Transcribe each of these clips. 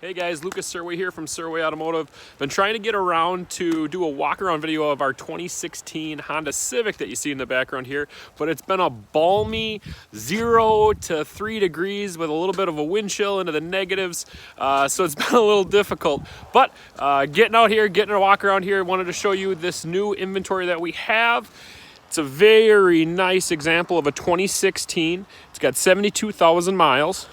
Hey guys, Lucas Serwe here from Serwe Automotive. Been trying to get around to do a walk around video of our 2016 Honda Civic that you see in the background here, but it's been a balmy 0 to 3 degrees with a little bit of a wind chill into the negatives, so it's been a little difficult. But getting out here, getting a walk around here, I wanted to show you this new inventory that we have. It's a very nice example of a 2016. It's got 72,000 miles.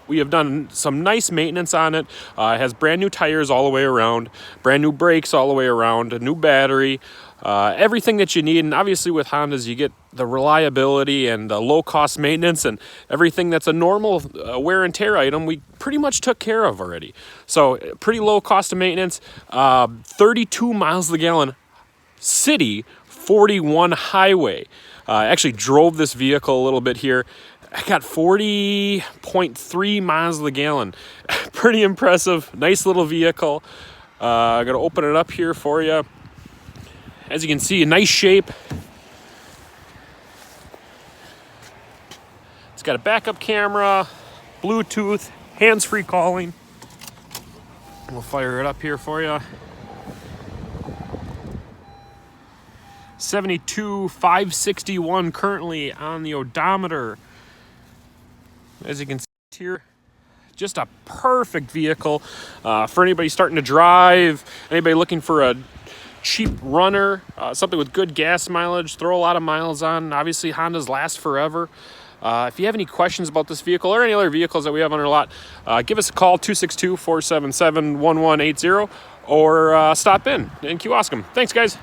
We have done some nice maintenance on it. It has brand new tires all the way around, brand new brakes all the way around, a new battery, everything that you need. And obviously with Hondas, you get the reliability and the low cost maintenance and everything that's a normal wear and tear item we pretty much took care of already. So pretty low cost of maintenance, 32 miles a gallon city, 41 highway. I actually drove this vehicle a little bit here. I got 40.3 miles a gallon. Pretty impressive. Nice little vehicle. I'm going to open it up here for you. As you can see, a nice shape. It's got a backup camera, Bluetooth, hands-free calling. We'll fire it up here for you. 72,561 currently on the odometer. As you can see here, just a perfect vehicle for anybody starting to drive, anybody looking for a cheap runner, something with good gas mileage, throw a lot of miles on. Obviously, Hondas last forever. If you have any questions about this vehicle or any other vehicles that we have on our lot, give us a call, 262-477-1180, or stop in and ask them. Thanks, guys.